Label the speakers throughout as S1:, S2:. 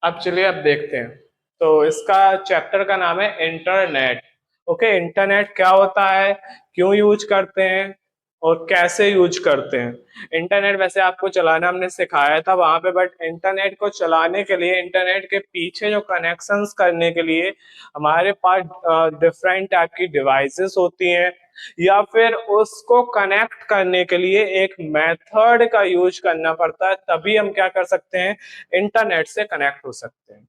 S1: अब चलिए अब देखते हैं। तो इसका चैप्टर का नाम है इंटरनेट। ओके, इंटरनेट क्या होता है, क्यों यूज करते हैं और कैसे यूज करते हैं। इंटरनेट वैसे आपको चलाना हमने सिखाया था वहां पे, बट इंटरनेट को चलाने के लिए, इंटरनेट के पीछे जो कनेक्शंस करने के लिए हमारे पास डिफरेंट टाइप की डिवाइसेस होती हैं, या फिर उसको कनेक्ट करने के लिए एक मेथड का यूज करना पड़ता है, तभी हम क्या कर सकते हैं, इंटरनेट से कनेक्ट हो सकते हैं।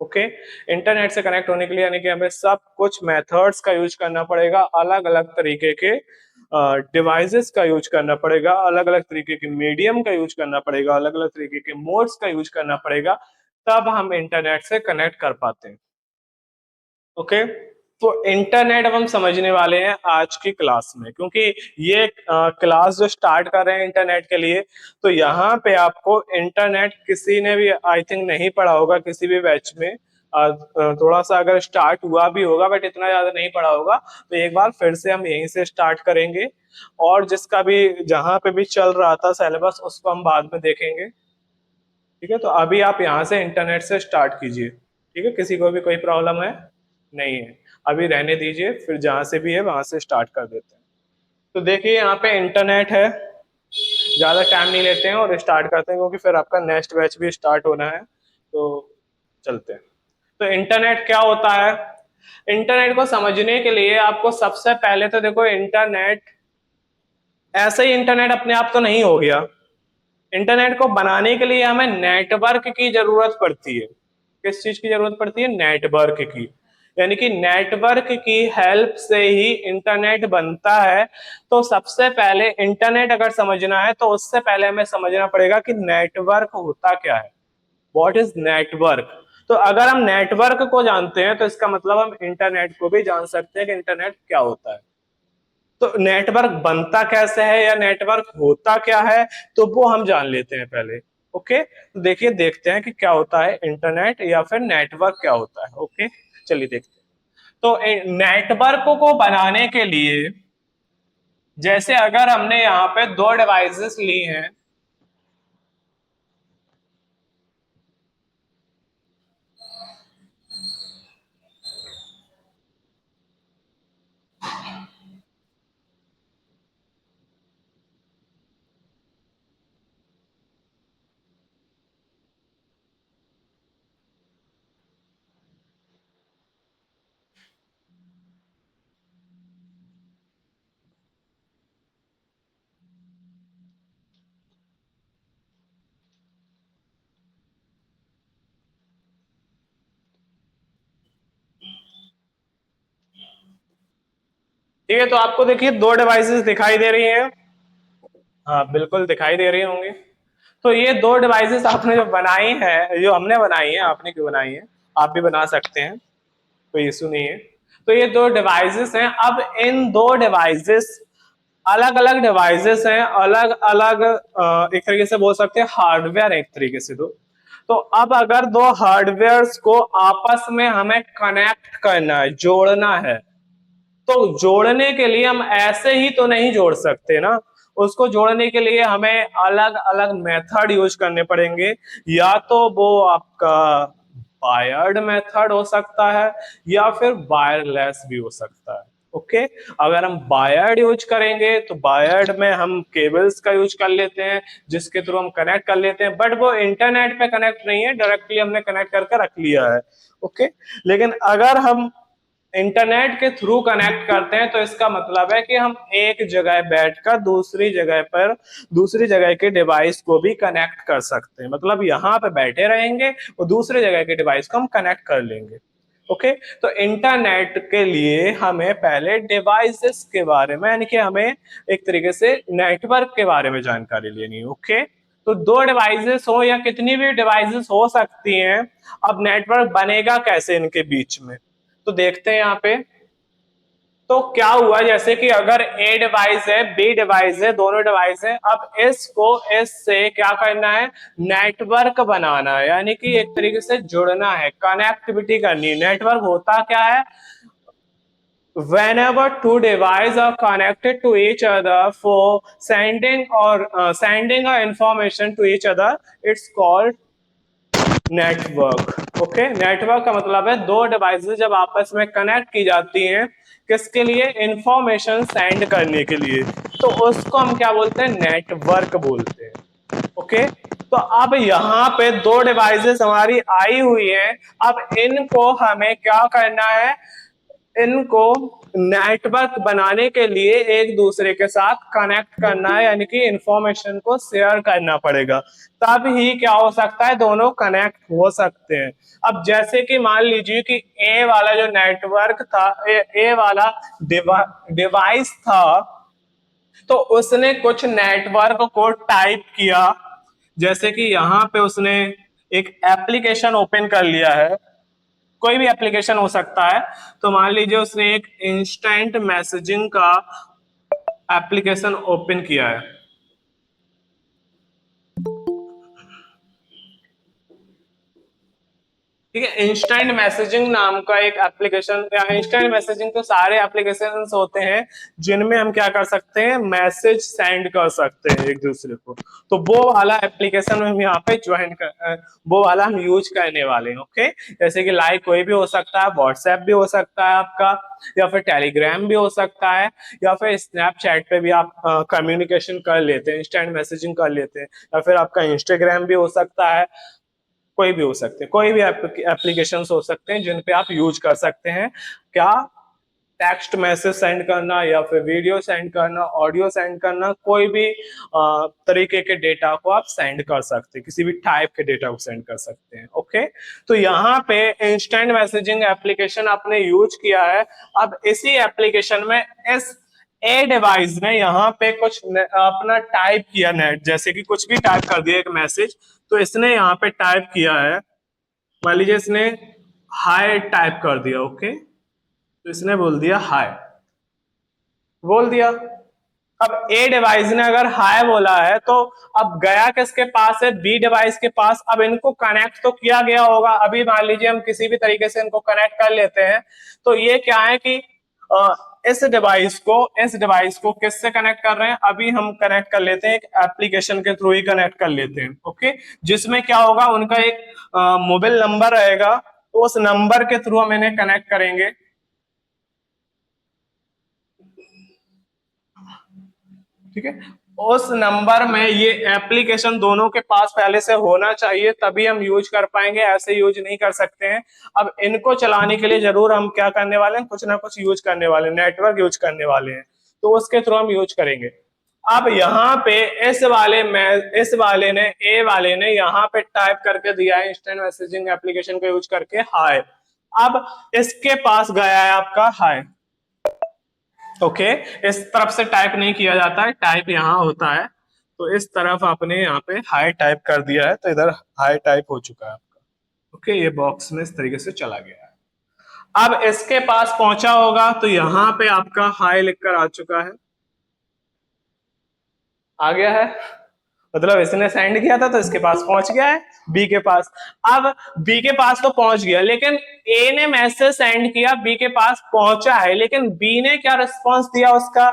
S1: ओके, इंटरनेट से कनेक्ट होने के लिए यानी कि हमें सब कुछ मेथड्स का यूज करना पड़ेगा, अलग अलग तरीके के डिवाइसेस का यूज करना पड़ेगा, अलग अलग तरीके के मीडियम का यूज करना पड़ेगा, अलग अलग तरीके के मोड्स का यूज करना पड़ेगा, तब हम इंटरनेट से कनेक्ट कर पाते हैं। ओके, तो इंटरनेट अब हम समझने वाले हैं आज की क्लास में, क्योंकि ये क्लास जो स्टार्ट कर रहे हैं इंटरनेट के लिए, तो यहाँ पे आपको इंटरनेट किसी ने भी आई थिंक नहीं पढ़ा होगा किसी भी बैच में। थोड़ा सा अगर स्टार्ट हुआ भी होगा बट इतना ज्यादा नहीं पढ़ा होगा, तो एक बार फिर से हम यहीं से स्टार्ट करेंगे, और जिसका भी जहाँ पे भी चल रहा था सिलेबस उसको हम बाद में देखेंगे। ठीक है, तो अभी आप यहाँ से इंटरनेट से स्टार्ट कीजिए। ठीक है, किसी को भी कोई प्रॉब्लम है नहीं है, अभी रहने दीजिए, फिर जहां से भी है वहां से स्टार्ट कर देते हैं। तो देखिए यहाँ पे इंटरनेट है, ज्यादा टाइम नहीं लेते हैं और स्टार्ट करते हैं, क्योंकि फिर आपका नेक्स्ट बैच भी स्टार्ट होना है। तो चलते हैं। तो इंटरनेट क्या होता है, इंटरनेट को समझने के लिए आपको सबसे पहले तो देखो, इंटरनेट ऐसे ही इंटरनेट अपने आप तो नहीं हो गया। इंटरनेट को बनाने के लिए हमें नेटवर्क की जरूरत पड़ती है। किस चीज की जरूरत पड़ती है, नेटवर्क की। यानी कि नेटवर्क की हेल्प से ही इंटरनेट बनता है। तो सबसे पहले इंटरनेट अगर समझना है तो उससे पहले हमें समझना पड़ेगा कि नेटवर्क होता क्या है, व्हाट इज नेटवर्क। तो अगर हम नेटवर्क को जानते हैं तो इसका मतलब हम इंटरनेट को भी जान सकते हैं कि इंटरनेट क्या होता है। तो नेटवर्क बनता कैसे है या नेटवर्क होता क्या है, तो वो हम जान लेते हैं पहले। ओके, तो देखिए देखते हैं कि क्या होता है इंटरनेट या फिर नेटवर्क क्या होता है। ओके, चलिए देखते हैं। तो नेटवर्क को बनाने के लिए, जैसे अगर हमने यहाँ पे दो डिवाइसेस ली हैं, ठीक है, तो आपको देखिए दो डिवाइसेस दिखाई दे रही हैं। हाँ बिल्कुल दिखाई दे रही होंगी। तो ये दो डिवाइसेस आपने जो बनाई है, जो हमने बनाई है, आपने क्यों बनाई है, आप भी बना सकते हैं, कोई इशू नहीं है। तो ये दो डिवाइसेस हैं। अब इन दो डिवाइसेस, अलग अलग डिवाइसेस हैं, अलग अलग एक तरीके से बोल सकते हैं हार्डवेयर, एक तरीके से दो। तो अब अगर दो हार्डवेयर्स को आपस में हमें कनेक्ट करना है, जोड़ना है, तो जोड़ने के लिए हम ऐसे ही तो नहीं जोड़ सकते ना। उसको जोड़ने के लिए हमें अलग अलग मेथड यूज करने पड़ेंगे। या तो वो आपका वायर्ड मेथड हो सकता है, या फिर वायरलेस भी हो सकता है। ओके, अगर हम वायर्ड यूज करेंगे तो वायर्ड में हम केबल्स का यूज कर लेते हैं, जिसके थ्रू हम कनेक्ट कर लेते हैं, बट वो इंटरनेट पे कनेक्ट नहीं है, डायरेक्टली हमने कनेक्ट करके रख लिया है। ओके, लेकिन अगर हम इंटरनेट के थ्रू कनेक्ट करते हैं तो इसका मतलब है कि हम एक जगह बैठकर दूसरी जगह पर, दूसरी जगह के डिवाइस को भी कनेक्ट कर सकते हैं। मतलब यहाँ पे बैठे रहेंगे और दूसरी जगह के डिवाइस को हम कनेक्ट कर लेंगे। ओके, तो इंटरनेट के लिए हमें पहले डिवाइसेस के बारे में, यानी कि हमें एक तरीके से नेटवर्क के बारे में जानकारी लेनी है। ओके, तो दो डिवाइसेस हो या कितनी भी डिवाइसेस हो सकती हैं, अब नेटवर्क बनेगा कैसे इनके बीच में, तो देखते हैं यहाँ पे। तो क्या हुआ, जैसे कि अगर ए डिवाइस है, बी डिवाइस है, दोनों डिवाइस है, अब इसको इस से क्या करना है, नेटवर्क बनाना है, यानी कि एक तरीके से जुड़ना है, कनेक्टिविटी करनी है। नेटवर्क होता क्या है, whenever two devices are connected to each other for sending or sending a information to each other, it's called network. Okay, network का मतलब है दो डिवाइसेस जब आपस में कनेक्ट की जाती हैं, किसके लिए? इंफॉर्मेशन सेंड करने के लिए, तो उसको हम क्या बोलते हैं? नेटवर्क बोलते हैं। ओके, तो अब यहाँ पे दो डिवाइसेस हमारी आई हुई हैं, अब इनको हमें क्या करना है? इनको नेटवर्क बनाने के लिए एक दूसरे के साथ कनेक्ट करना है, यानी कि इंफॉर्मेशन को शेयर करना पड़ेगा, तब ही क्या हो सकता है? दोनों कनेक्ट हो सकते हैं। अब जैसे कि मान लीजिए कि ए वाला जो नेटवर्क था, ए वाला डिवाइस था, तो उसने कुछ नेटवर्क को टाइप किया, जैसे कि यहाँ पे उसने एक एप्लीकेशन ओपन कर लिया है, कोई भी एप्लीकेशन हो सकता है, तो मान लीजिए उसने एक इंस्टेंट मैसेजिंग का एप्लीकेशन ओपन किया है। ठीक है, इंस्टेंट मैसेजिंग नाम का एक एप्लीकेशन, या इंस्टेंट मैसेजिंग तो सारे एप्लीकेशन होते हैं जिनमें हम क्या कर सकते हैं? मैसेज सेंड कर सकते हैं एक दूसरे को, तो वो वाला एप्लीकेशन हम यहाँ पे ज्वाइन कर, वो वाला हम यूज करने वाले हैं। ओके, जैसे कि लाइक कोई भी हो सकता है, व्हाट्सएप भी हो सकता है आपका, या फिर टेलीग्राम भी हो सकता है, या फिर स्नैपचैट पे भी आप कम्युनिकेशन कर लेते हैं, इंस्टेंट मैसेजिंग कर लेते हैं, या फिर आपका इंस्टाग्राम भी हो सकता है, कोई भी हो सकते हैं, कोई भी एप्लीकेशन हो सकते हैं जिन पे आप यूज कर सकते हैं। क्या? टेक्स्ट मैसेज सेंड करना, या फिर वीडियो सेंड करना, ऑडियो सेंड करना, कोई भी तरीके के डेटा को आप सेंड कर सकते हैं, किसी भी टाइप के डेटा को सेंड कर सकते हैं। ओके, तो यहाँ पे इंस्टेंट मैसेजिंग एप्लीकेशन आपने यूज किया है। अब इसी एप्लीकेशन में इस ए डिवाइस ने यहाँ पे कुछ अपना टाइप किया, नेट जैसे कि कुछ भी टाइप कर दिया एक मैसेज, तो इसने यहाँ पे टाइप किया है, मान लीजिए इसने हाय टाइप कर दिया। ओके, तो इसने बोल दिया हाय, बोल दिया। अब ए डिवाइस ने अगर हाय बोला है, तो अब गया किसके पास है? बी डिवाइस के पास। अब इनको कनेक्ट तो किया गया होगा, अभी मान लीजिए हम किसी भी तरीके से इनको कनेक्ट कर लेते हैं, तो ये क्या है कि इस डिवाइस को किससे कनेक्ट कर रहे हैं? अभी हम कनेक्ट कर लेते हैं, एक एप्लीकेशन के थ्रू ही कनेक्ट कर लेते हैं। ओके, जिसमें क्या होगा? उनका एक मोबाइल नंबर रहेगा, तो उस नंबर के थ्रू हम इन्हें कनेक्ट करेंगे। ठीक है, उस नंबर में ये एप्लीकेशन दोनों के पास पहले से होना चाहिए, तभी हम यूज कर पाएंगे, ऐसे यूज नहीं कर सकते हैं। अब इनको चलाने के लिए जरूर हम क्या करने वाले हैं? कुछ ना कुछ यूज करने वाले हैं, नेटवर्क यूज करने वाले हैं, तो उसके थ्रू हम यूज करेंगे। अब यहाँ पे इस वाले ने, ए वाले ने यहाँ पे टाइप करके दिया है इंस्टेंट मैसेजिंग एप्लीकेशन को यूज करके हाय। अब इसके पास गया है आपका हाय। ओके, इस तरफ से टाइप नहीं किया जाता है, टाइप यहाँ होता है, तो इस तरफ आपने यहाँ पे हाई टाइप कर दिया है, तो इधर हाई टाइप हो चुका है आपका। ओके, ये बॉक्स में इस तरीके से चला गया है। अब इसके पास पहुंचा होगा, तो यहाँ पे आपका हाई लिखकर आ चुका है, आ गया है, मतलब इसने सेंड किया था तो इसके पास पहुंच गया है बी के पास। अब बी के पास तो पहुंच गया, लेकिन ए ने मैसेज सेंड किया, बी के पास पहुंचा है, लेकिन बी ने क्या रिस्पांस दिया उसका?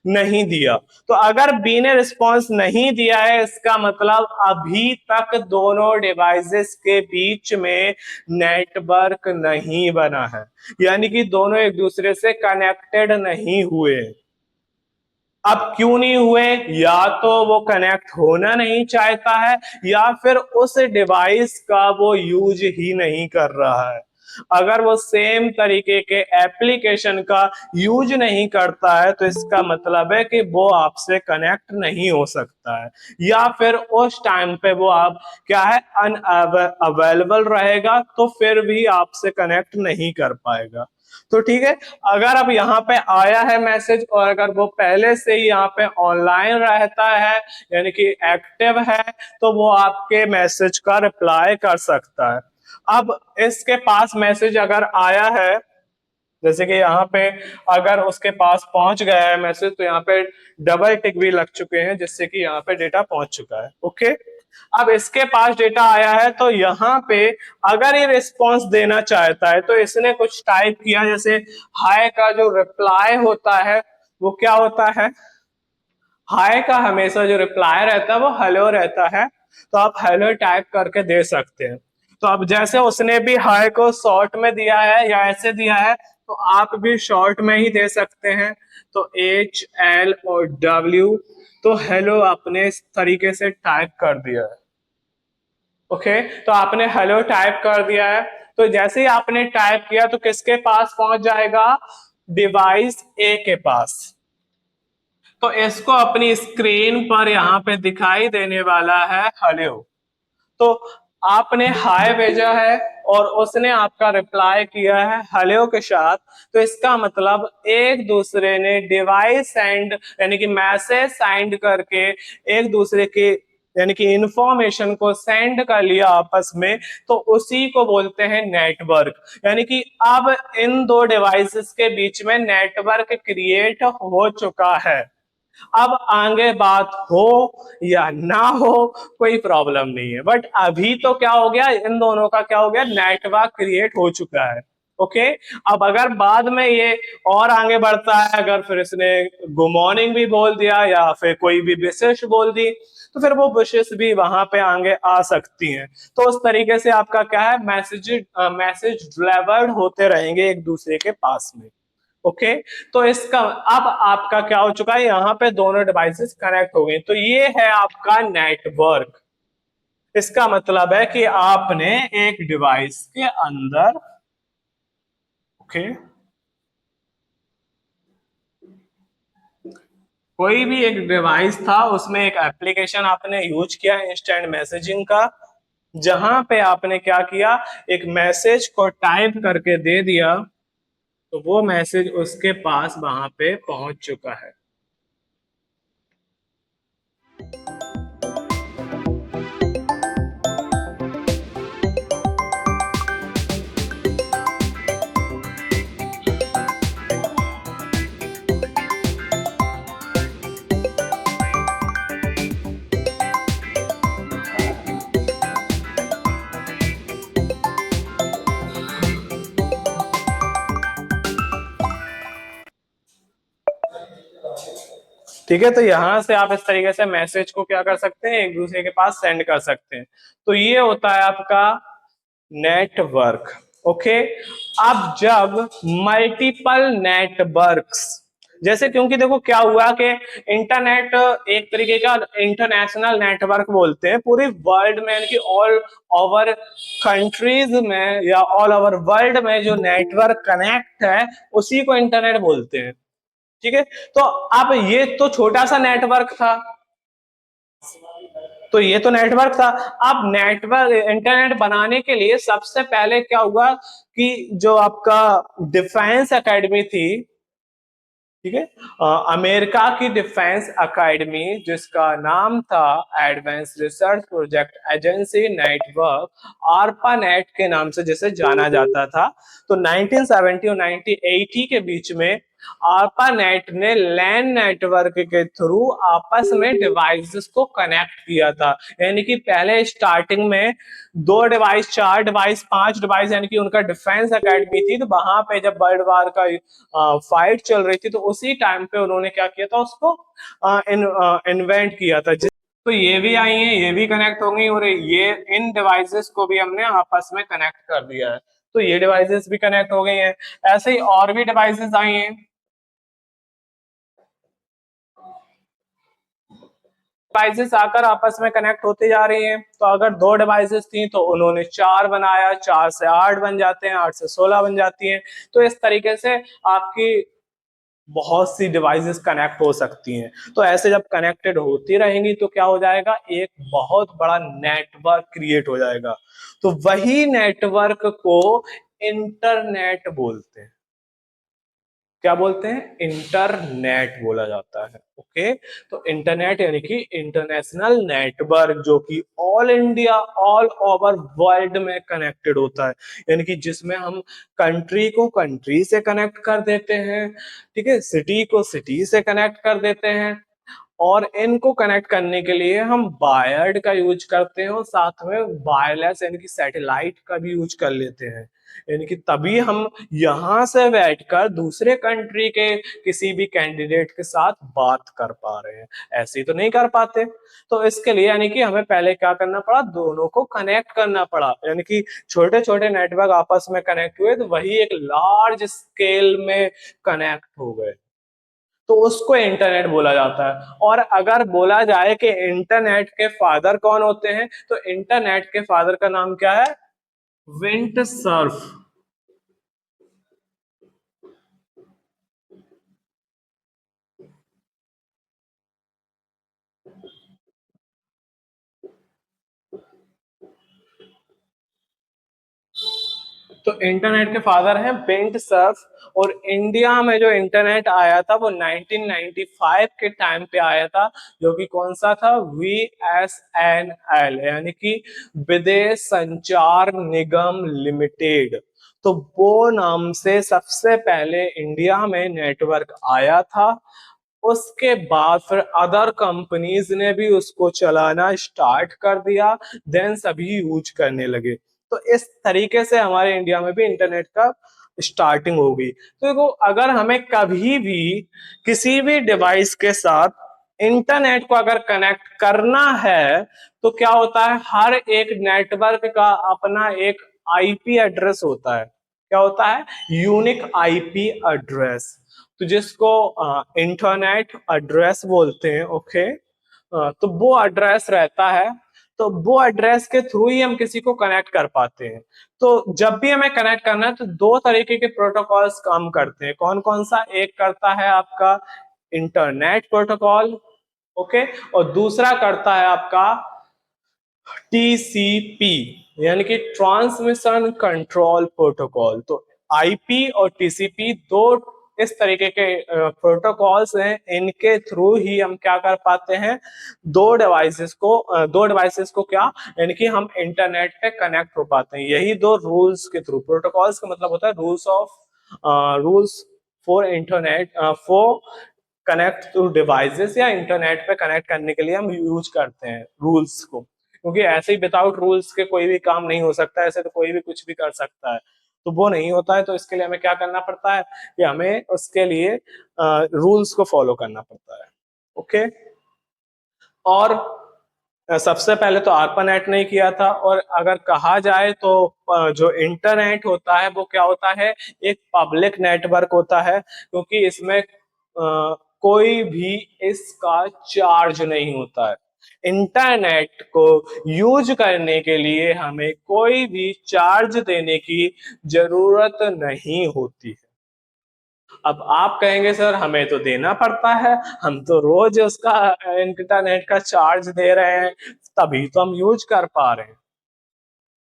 S1: नहीं दिया। तो अगर बी ने रिस्पांस नहीं दिया है, इसका मतलब अभी तक दोनों डिवाइसेस के बीच में नेटवर्क नहीं बना है, यानी कि दोनों एक दूसरे से कनेक्टेड नहीं हुए। अब क्यों नहीं हुए? या तो वो कनेक्ट होना नहीं चाहता है, या फिर उस डिवाइस का वो यूज ही नहीं कर रहा है। अगर वो सेम तरीके के एप्लीकेशन का यूज नहीं करता है, तो इसका मतलब है कि वो आपसे कनेक्ट नहीं हो सकता है, या फिर उस टाइम पे वो आप क्या है, अनअवेलेबल रहेगा, तो फिर भी आपसे कनेक्ट नहीं कर पाएगा। तो ठीक है, अगर अब यहाँ पे आया है मैसेज, और अगर वो पहले से ही यहाँ पे ऑनलाइन रहता है, यानी कि एक्टिव है, तो वो आपके मैसेज का रिप्लाई कर सकता है। अब इसके पास मैसेज अगर आया है, जैसे कि यहाँ पे अगर उसके पास पहुंच गया है मैसेज, तो यहाँ पे डबल टिक भी लग चुके हैं, जिससे कि यहाँ पे डेटा पहुंच चुका है। ओके, अब इसके पास डेटा आया है, तो यहाँ पे अगर ये रिस्पॉन्स देना चाहता है, तो इसने कुछ टाइप किया, जैसे हाय का जो रिप्लाई होता है वो क्या होता है? हाय का हमेशा जो रिप्लाई रहता है वो हेलो रहता है, तो आप हेलो टाइप करके दे सकते हैं। तो अब जैसे उसने भी हाय को शॉर्ट में दिया है या ऐसे दिया है, तो आप भी शॉर्ट में ही दे सकते हैं। तो HL और W, तो हेलो आपने इस तरीके से टाइप कर दिया है। ओके, तो आपने हेलो टाइप कर दिया है। तो जैसे ही आपने टाइप किया तो किसके पास पहुंच जाएगा? डिवाइस ए के पास। तो इसको अपनी स्क्रीन पर यहाँ पे दिखाई देने वाला है हेलो। तो आपने हाय भेजा है और उसने आपका रिप्लाई किया है हेलो के साथ। तो इसका मतलब एक दूसरे ने डिवाइस सेंड यानी कि मैसेज सेंड करके एक दूसरे के यानी कि इंफॉर्मेशन को सेंड कर लिया आपस में। तो उसी को बोलते हैं नेटवर्क। यानी कि अब इन दो डिवाइसेस के बीच में नेटवर्क क्रिएट हो चुका है। अब आगे बात हो या ना हो कोई प्रॉब्लम नहीं है, बट अभी तो क्या हो गया, इन दोनों का क्या हो गया, नेटवर्क क्रिएट हो चुका है। ओके, अब अगर बाद में ये और आगे बढ़ता है, अगर फिर इसने गुड मॉर्निंग भी बोल दिया या फिर कोई भी विशेष बोल दी, तो फिर वो विशेष भी वहां पे आगे आ सकती हैं। तो उस तरीके से आपका क्या है, मैसेज डिलीवर्ड होते रहेंगे एक दूसरे के पास में। ओके, तो इसका अब आपका क्या हो चुका है, यहाँ पे दोनों डिवाइसेस कनेक्ट हो गए। तो ये है आपका नेटवर्क। इसका मतलब है कि आपने एक डिवाइस के अंदर, ओके, कोई भी एक डिवाइस था, उसमें एक एप्लीकेशन आपने यूज किया इंस्टेंट मैसेजिंग का, जहां पे आपने क्या किया, एक मैसेज को टाइप करके दे दिया, तो वो मैसेज उसके पास वहां पे पहुंच चुका है। ठीक है, तो यहां से आप इस तरीके से मैसेज को क्या कर सकते हैं, एक दूसरे के पास सेंड कर सकते हैं। तो ये होता है आपका नेटवर्क। ओके, अब जब मल्टीपल नेटवर्क्स, जैसे क्योंकि देखो क्या हुआ कि इंटरनेट एक तरीके का इंटरनेशनल नेटवर्क बोलते हैं, पूरी वर्ल्ड में यानी कि ऑल ओवर कंट्रीज में या ऑल ओवर वर्ल्ड में जो नेटवर्क कनेक्ट है उसी को इंटरनेट बोलते हैं। ठीक है, तो अब ये तो छोटा सा नेटवर्क था, तो ये तो नेटवर्क था। अब नेटवर्क इंटरनेट बनाने के लिए सबसे पहले क्या हुआ कि जो आपका डिफेंस एकेडमी थी, ठीक है, अमेरिका की डिफेंस एकेडमी, जिसका नाम था advance research project agency network, आरपा net के नाम से जिसे जाना जाता था। तो 1970 और 1980 के बीच में आरपा नेट ने लैन नेटवर्क के थ्रू आपस में डिवाइसेस को कनेक्ट किया था। यानी कि पहले स्टार्टिंग में 2 डिवाइस, 4 डिवाइस, 5 डिवाइस, यानी कि उनका डिफेंस एकेडमी थी। तो वहां पे जब वर्ल्ड वार का फाइट चल रही थी, तो उसी टाइम पे उन्होंने क्या किया था, उसको इन्वेंट किया था। तो ये भी आई हैं, ये भी कनेक्ट हो गई, और ये इन डिवाइसेस को भी हमने आपस में कनेक्ट कर दिया है। तो ये डिवाइसेस भी कनेक्ट हो गई हैं। ऐसे ही और भी डिवाइसेस आई हैं, डिवाइसेस आकर आपस में कनेक्ट होती जा रही हैं। तो अगर 2 डिवाइसेस थी तो उन्होंने 4 बनाया, 4 से 8 बन जाते हैं, 8 से 16 बन जाती हैं। तो इस तरीके से आपकी बहुत सी डिवाइसेस कनेक्ट हो सकती हैं। तो ऐसे जब कनेक्टेड होती रहेंगी तो क्या हो जाएगा, एक बहुत बड़ा नेटवर्क क्रिएट हो जाएगा। तो वही नेटवर्क को इंटरनेट बोलते हैं। क्या बोलते हैं, इंटरनेट बोला जाता है। ओके, तो इंटरनेट यानी कि इंटरनेशनल नेटवर्क, जो कि all India, all over world में कनेक्टेड होता है। यानी कि जिसमें हम कंट्री को कंट्री से कनेक्ट कर देते हैं, ठीक है, सिटी को सिटी से कनेक्ट कर देते हैं, और इनको कनेक्ट करने के लिए हम वायर्ड का यूज करते हैं और साथ में वायरलेस यानी कि सैटेलाइट का भी यूज कर लेते हैं। यानी कि तभी हम यहां से बैठकर दूसरे कंट्री के किसी भी कैंडिडेट के साथ बात कर पा रहे हैं, ऐसे ही तो नहीं कर पाते। तो इसके लिए यानी कि हमें पहले क्या करना पड़ा, दोनों को कनेक्ट करना पड़ा, यानी कि छोटे छोटे नेटवर्क आपस में कनेक्ट हुए तो वही एक लार्ज स्केल में कनेक्ट हो गए, तो उसको इंटरनेट बोला जाता है। और अगर बोला जाए कि इंटरनेट के फादर कौन होते हैं, तो इंटरनेट के फादर का नाम क्या है, विंट सर्फ। तो इंटरनेट के फादर हैं विंट सर्फ। और इंडिया में जो इंटरनेट आया था वो 1995 के टाइम पे आया था, जो कि कौन सा था, VSNL यानी कि विदेश संचार निगम लिमिटेड। तो वो नाम से सबसे पहले इंडिया में नेटवर्क आया था। उसके बाद फिर अदर कंपनीज ने भी उसको चलाना स्टार्ट कर दिया, देन सभी यूज करने लगे। तो इस तरीके से हमारे इंडिया में भी इंटरनेट का स्टार्टिंग होगी। तो देखो, अगर हमें कभी भी किसी भी डिवाइस के साथ इंटरनेट को अगर कनेक्ट करना है, तो क्या होता है, हर एक नेटवर्क का अपना एक आईपी एड्रेस होता है। क्या होता है, यूनिक आईपी एड्रेस। तो जिसको इंटरनेट एड्रेस बोलते हैं। ओके, तो वो एड्रेस रहता है। तो वो एड्रेस के थ्रू ही हम किसी को कनेक्ट कर पाते हैं। तो जब भी हमें कनेक्ट करना है तो दो तरीके के प्रोटोकॉल्स काम करते हैं। कौन कौन सा, एक करता है आपका इंटरनेट प्रोटोकॉल, ओके, और दूसरा करता है आपका टीसीपी यानी कि ट्रांसमिशन कंट्रोल प्रोटोकॉल। तो आईपी और टीसीपी दो इस तरीके के प्रोटोकॉल्स हैं, इनके थ्रू ही हम क्या कर पाते हैं, दो डिवाइसेस को क्या, यानी कि हम इंटरनेट पे कनेक्ट हो पाते हैं। यही दो रूल्स के थ्रू, प्रोटोकॉल्स का मतलब होता है rules for internet, for connect to devices, या इंटरनेट पे कनेक्ट करने के लिए हम यूज करते हैं रूल्स को। क्योंकि ऐसे ही विदाउट रूल्स के कोई भी काम नहीं हो सकता, ऐसे तो कोई भी कुछ भी कर सकता है, तो वो नहीं होता है। तो इसके लिए हमें क्या करना पड़ता है कि हमें उसके लिए रूल्स को फॉलो करना पड़ता है। ओके, और सबसे पहले तो ARPANET ने किया था। और अगर कहा जाए तो जो इंटरनेट होता है वो क्या होता है, एक पब्लिक नेटवर्क होता है, क्योंकि इसमें कोई भी इसका चार्ज नहीं होता है। इंटरनेट को यूज करने के लिए हमें कोई भी चार्ज देने की जरूरत नहीं होती है। अब आप कहेंगे सर हमें तो देना पड़ता है, हम तो रोज उसका इंटरनेट का चार्ज दे रहे हैं, तभी तो हम यूज कर पा रहे हैं।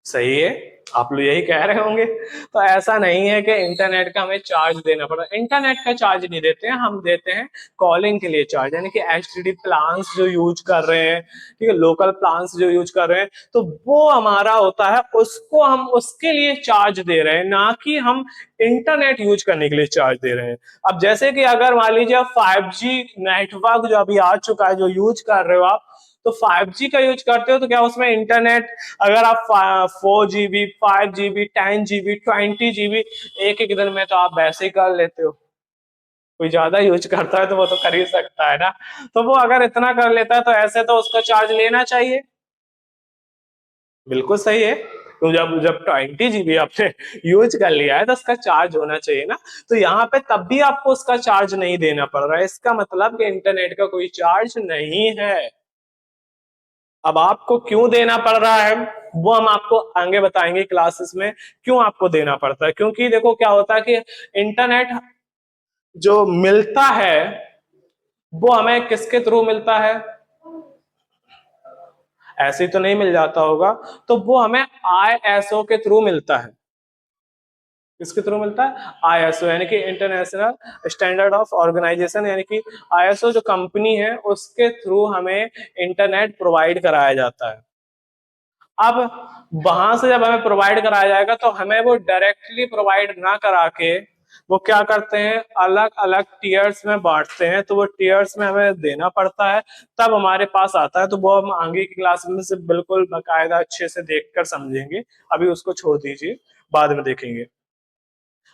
S1: सही है, आप लोग यही कह रहे होंगे। तो ऐसा नहीं है कि इंटरनेट का हमें चार्ज देना पड़ा, इंटरनेट का चार्ज नहीं देते हैं, हम देते हैं कॉलिंग के लिए चार्ज, यानी कि एसटीडी प्लान्स जो यूज कर रहे हैं, ठीक है, लोकल प्लान्स जो यूज कर रहे हैं, तो वो हमारा होता है, उसको हम उसके लिए चार्ज दे रहे हैं, ना कि हम इंटरनेट यूज करने के लिए चार्ज दे रहे हैं। अब जैसे कि अगर मान लीजिए 5G नेटवर्क जो अभी आ चुका है, जो यूज कर रहे हो आप, तो 5G का यूज करते हो तो क्या उसमें इंटरनेट, अगर आप 4 GB 5 GB 10 GB 20 GB एक एक दिन में तो आप वैसे ही कर लेते हो। कोई ज्यादा यूज करता है तो वो तो कर ही सकता है ना। तो वो अगर इतना कर लेता है तो ऐसे तो उसका चार्ज लेना चाहिए। बिल्कुल सही है, तो जब जब 20 GB आपने यूज कर लिया है तो उसका चार्ज होना चाहिए ना। तो यहाँ पे तब भी आपको उसका चार्ज नहीं देना पड़ रहा है, इसका मतलब कि इंटरनेट का कोई चार्ज नहीं है। अब आपको क्यों देना पड़ रहा है वो हम आपको आगे बताएंगे क्लासेस में, क्यों आपको देना पड़ता है। क्योंकि देखो क्या होता है कि इंटरनेट जो मिलता है वो हमें किसके थ्रू मिलता है, ऐसे ही तो नहीं मिल जाता होगा, तो वो हमें आईएसओ के थ्रू मिलता है। किसके थ्रू मिलता है, आईएसओ यानी कि इंटरनेशनल स्टैंडर्ड ऑफ ऑर्गेनाइजेशन, यानी कि आईएसओ जो कंपनी है उसके थ्रू हमें इंटरनेट प्रोवाइड कराया जाता है। अब वहां से जब हमें प्रोवाइड कराया जाएगा तो हमें वो डायरेक्टली प्रोवाइड ना करा के वो क्या करते हैं, अलग अलग टीयर्स में बांटते हैं, तो वो टीयर्स में हमें देना पड़ता है तब हमारे पास आता है। तो वो हम आगे की क्लास में से बिल्कुल बाकायदा अच्छे से देखकर समझेंगे, अभी उसको छोड़ दीजिए, बाद में देखेंगे।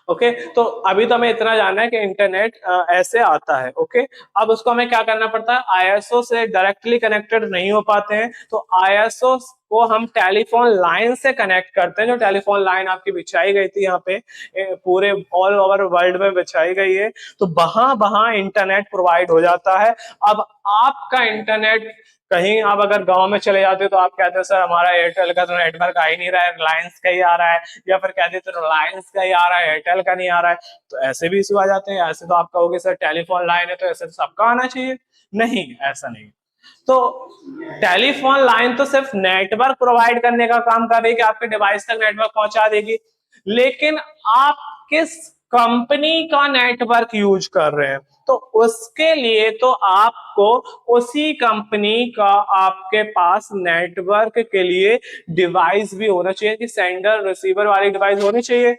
S1: ओके, तो अभी तो हमें इतना जानना है कि इंटरनेट ऐसे आता है। ओके, अब उसको हमें क्या करना पड़ता है, आईएसओ से डायरेक्टली कनेक्टेड नहीं हो पाते हैं, तो आईएसओ को हम टेलीफोन लाइन से कनेक्ट करते हैं। जो टेलीफोन लाइन आपकी बिछाई गई थी यहाँ पे पूरे ऑल ओवर वर्ल्ड में बिछाई गई है, तो वहां वहां इंटरनेट प्रोवाइड हो जाता है। अब आपका इंटरनेट कहीं आप अगर गांव में चले जाते हो तो आप कहते हो सर हमारा एयरटेल का तो नेटवर्क आ ही नहीं रहा है, रिलायंस का ही आ रहा है, या फिर कहते हो रिलायंस का ही आ रहा है, एयरटेल का नहीं आ रहा है। तो ऐसे भी इशू आ जाते हैं। ऐसे तो आप कहोगे सर टेलीफोन लाइन है तो ऐसे तो सबका आना चाहिए, नहीं ऐसा नहीं। तो टेलीफोन लाइन तो सिर्फ नेटवर्क प्रोवाइड करने का काम कर रही है कि आपके डिवाइस तक नेटवर्क पहुंचा देगी, लेकिन आप किस कंपनी का नेटवर्क यूज कर रहे हैं तो उसके लिए तो आपको उसी कंपनी का आपके पास नेटवर्क के लिए डिवाइस भी होना चाहिए, कि सेंडर रिसीवर वाली डिवाइस होनी चाहिए,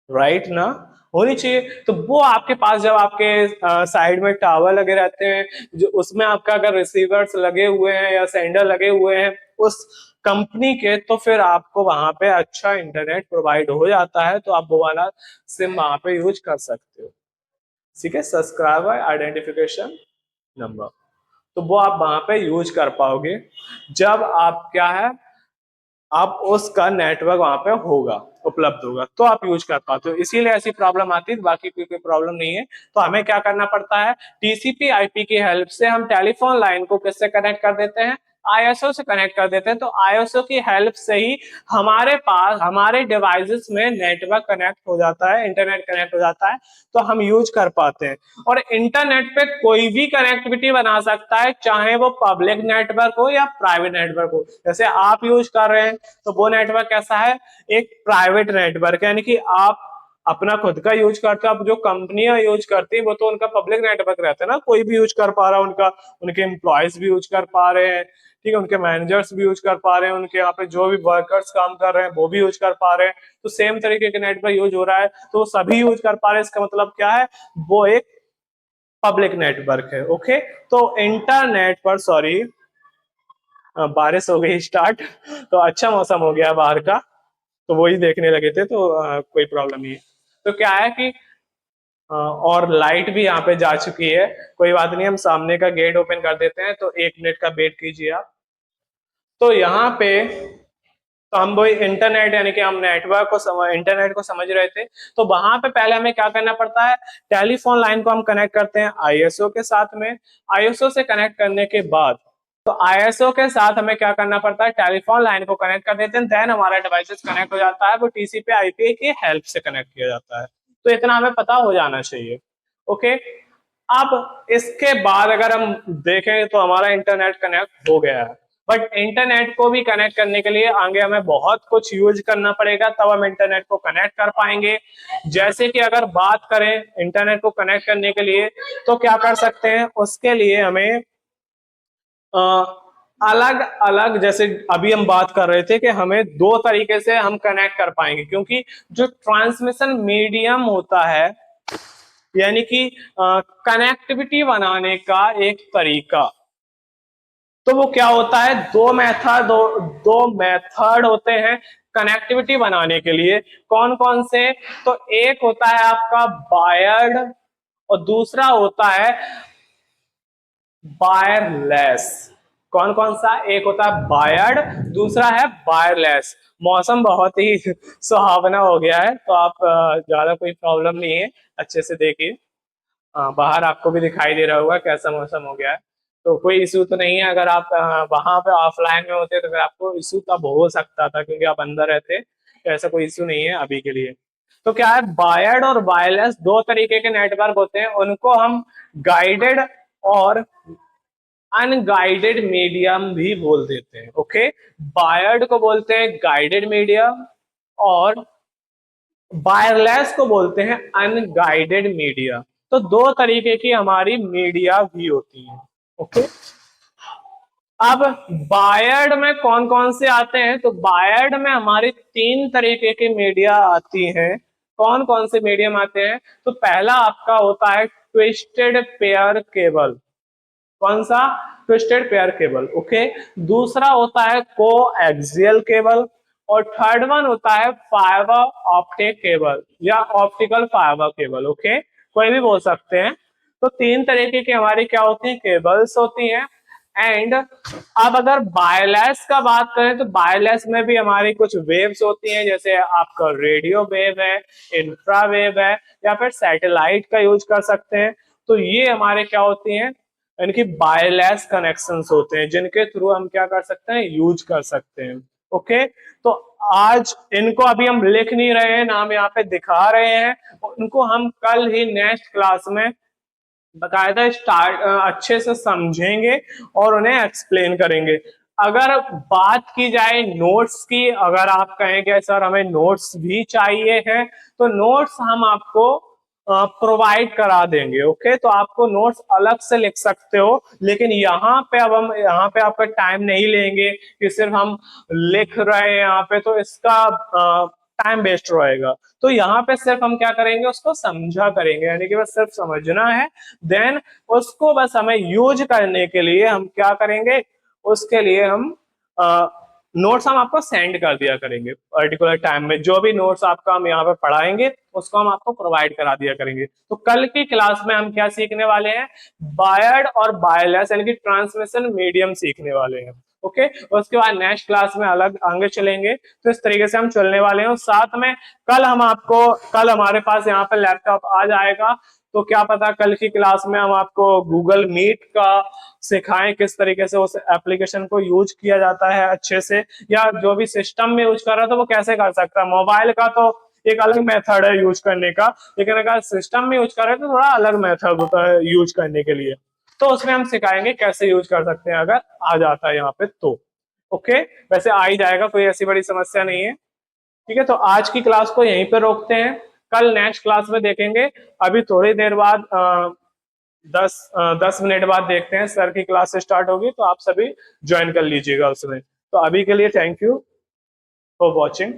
S1: राइट ना, होनी चाहिए। तो वो आपके पास जब आपके साइड में टावर लगे रहते हैं, जो उसमें आपका अगर रिसीवर्स लगे हुए हैं या सेंडर लगे हुए हैं उस कंपनी के, तो फिर आपको वहां पे अच्छा इंटरनेट प्रोवाइड हो जाता है, तो आप वो वाला सिम वहां पे यूज कर सकते हो। ठीक है, सब्सक्राइबर आइडेंटिफिकेशन नंबर, तो वो आप वहां पे यूज कर पाओगे जब आप क्या है, आप उसका नेटवर्क वहां पे होगा, उपलब्ध होगा, तो आप यूज कर पाते हो। इसीलिए ऐसी प्रॉब्लम आती है, बाकी कोई प्रॉब्लम नहीं है। तो हमें क्या करना पड़ता है, टीसीपी आईपी की हेल्प से हम टेलीफोन लाइन को किससे कनेक्ट कर देते हैं, आईएसओ से कनेक्ट कर देते हैं। तो आईएसओ की हेल्प से ही हमारे पास हमारे डिवाइसेस में नेटवर्क कनेक्ट हो जाता है, इंटरनेट कनेक्ट हो जाता है, तो हम यूज कर पाते हैं। और इंटरनेट पे कोई भी कनेक्टिविटी बना सकता है, चाहे वो पब्लिक नेटवर्क हो या प्राइवेट नेटवर्क हो। जैसे आप यूज कर रहे हैं तो वो नेटवर्क कैसा है, एक प्राइवेट नेटवर्क, यानी कि आप अपना खुद का यूज करते हो। अब जो कंपनियां यूज करती है वो तो उनका पब्लिक नेटवर्क रहता है ना, कोई भी यूज कर पा रहा है, उनका उनके एम्प्लॉयज भी यूज कर पा रहे हैं, ठीक है, उनके मैनेजर्स भी यूज कर पा रहे हैं, उनके यहाँ पे जो भी वर्कर्स काम कर रहे हैं वो भी यूज कर पा रहे हैं। तो सेम तरीके के नेटवर्क यूज हो रहा है, तो वो सभी यूज कर पा रहे हैं, इसका मतलब क्या है, वो एक पब्लिक नेटवर्क है। ओके, तो इंटरनेट पर, सॉरी बारिश हो गई स्टार्ट, तो अच्छा मौसम हो गया बाहर का, तो वही देखने लगे थे, तो कोई प्रॉब्लम नहीं है। तो क्या है कि और लाइट भी यहाँ पे जा चुकी है, कोई बात नहीं, हम सामने का गेट ओपन कर देते हैं, तो 1 मिनट का वेट कीजिए आप। तो यहाँ पे तो हम वही इंटरनेट यानी कि हम नेटवर्क को इंटरनेट को समझ रहे थे। तो वहां पे पहले हमें क्या करना पड़ता है, टेलीफोन लाइन को हम कनेक्ट करते हैं आईएसओ के साथ में। आईएसओ से कनेक्ट करने के बाद तो आईएसओ के साथ हमें क्या करना पड़ता है, टेलीफोन लाइन को कनेक्ट कर देते हैं, देन हमारा डिवाइसेस कनेक्ट हो जाता है, वो टीसीपी आईपी की हेल्प से कनेक्ट किया जाता है। तो इतना हमें पता हो जाना चाहिए। ओके, अब इसके बाद अगर हम देखें तो हमारा इंटरनेट कनेक्ट हो गया है, बट इंटरनेट को भी कनेक्ट करने के लिए आगे हमें बहुत कुछ यूज करना पड़ेगा, तब हम इंटरनेट को कनेक्ट कर पाएंगे। जैसे कि अगर बात करें इंटरनेट को कनेक्ट करने के लिए तो क्या कर सकते हैं, उसके लिए हमें अलग अलग, जैसे अभी हम बात कर रहे थे कि हमें 2 तरीके से हम कनेक्ट कर पाएंगे, क्योंकि जो ट्रांसमिशन मीडियम होता है यानी कि कनेक्टिविटी बनाने का एक तरीका, तो वो क्या होता है, दो मेथड होते हैं कनेक्टिविटी बनाने के लिए। कौन कौन से, तो एक होता है आपका वायर्ड और दूसरा होता है वायरलेस। कौन कौन सा, एक होता है वायर्ड, दूसरा है वायरलेस। मौसम बहुत ही सुहावना हो गया है, तो आप ज्यादा कोई प्रॉब्लम नहीं है, अच्छे से देखिए। बाहर आपको भी दिखाई दे रहा होगा कैसा मौसम हो गया है, तो कोई इशू तो नहीं है। अगर आप वहां पे ऑफलाइन में होते तो फिर आपको इशू तब हो सकता था, क्योंकि आप अंदर रहते, तो ऐसा कोई इशू नहीं है अभी के लिए। तो क्या है, वायर्ड और वायरलेस 2 तरीके के नेटवर्क होते हैं, उनको हम गाइडेड और अनगाइडेड मीडियम भी बोल देते हैं। ओके, वायर्ड को बोलते हैं गाइडेड मीडियम और वायरलेस को बोलते हैं अनगाइडेड मीडिया। तो 2 तरीके की हमारी मीडिया भी होती है। ओके, अब वायर्ड में कौन कौन से आते हैं, तो वायर्ड में हमारी 3 तरीके की मीडिया आती हैं। कौन कौन से मीडियम आते हैं, तो पहला आपका होता है ट्विस्टेड पेयर केबल। कौन सा, ट्विस्टेड पेयर केबल, ओके। दूसरा होता है कोएक्सियल केबल, और थर्ड वन होता है फाइबर ऑप्टिक केबल या ऑप्टिकल फाइबर केबल, ओके, कोई भी बोल सकते हैं। तो 3 तरीके की हमारी क्या होती है, केबल्स होती हैं। एंड अब अगर वायरलेस का बात करें तो वायरलेस में भी हमारी कुछ वेव्स होती हैं, जैसे आपका रेडियो वेव है, इंफ्रावेव है, या फिर सैटेलाइट का यूज कर सकते हैं। तो ये हमारे क्या होती हैं, इनकी वायरलेस कनेक्शंस होते हैं, जिनके थ्रू हम क्या कर सकते हैं, यूज कर सकते हैं, ओके। तो आज इनको अभी हम लिख नहीं रहे हैं ना, हम यहाँ पे दिखा रहे हैं, उनको हम कल ही नेक्स्ट क्लास में बकायदा स्टार्ट अच्छे से समझेंगे और उन्हें एक्सप्लेन करेंगे। अगर बात की जाए नोट्स की, अगर आप कहेंगे सर हमें नोट्स भी चाहिए हैं, तो नोट्स हम आपको प्रोवाइड करा देंगे, ओके। तो आपको नोट्स अलग से लिख सकते हो, लेकिन यहाँ पे अब हम यहाँ पे आपका टाइम नहीं लेंगे कि सिर्फ हम लिख रहे हैं यहाँ पे, तो इसका टाइम वेस्ट रहेगा। तो यहाँ पे सिर्फ हम क्या करेंगे, उसको समझा करेंगे, यानी कि बस सिर्फ समझना है। देन उसको बस हमें यूज करने के लिए हम क्या करेंगे, उसके लिए हम नोट्स हम आपको सेंड कर दिया करेंगे पर्टिकुलर टाइम में। जो भी नोट्स आपका हम यहाँ पे पढ़ाएंगे उसको हम आपको प्रोवाइड करा दिया करेंगे। तो कल की क्लास में हम क्या सीखने वाले हैं, वायर्ड और वायरलेस यानी कि ट्रांसमिशन मीडियम सीखने वाले हैं, ओके। उसके बाद नेक्स्ट क्लास में अलग आगे चलेंगे। तो इस तरीके से हम चलने वाले हैं। और साथ में कल हमारे पास यहाँ पे लैपटॉप आ जाएगा, तो क्या पता कल की क्लास में हम आपको गूगल मीट का सिखाएं, किस तरीके से उस एप्लीकेशन को यूज किया जाता है अच्छे से, या जो भी सिस्टम में यूज कर रहा है तो वो कैसे कर सकता है। मोबाइल का तो एक अलग मेथड है यूज करने का, लेकिन अगर सिस्टम में यूज कर रहे हैं तो थोड़ा अलग मेथड होता है यूज करने के लिए। तो उसमें हम सिखाएंगे कैसे यूज कर सकते हैं, अगर आ जाता है यहाँ पे तो, ओके। वैसे आ ही जाएगा, कोई ऐसी बड़ी समस्या नहीं है, ठीक है। तो आज की क्लास को यहीं पे रोकते हैं, कल नेक्स्ट क्लास में देखेंगे। अभी थोड़ी देर बाद 10 मिनट बाद देखते हैं, सर की क्लास स्टार्ट होगी, तो आप सभी ज्वाइन कर लीजिएगा उसमें। तो अभी के लिए थैंक यू फॉर वॉचिंग।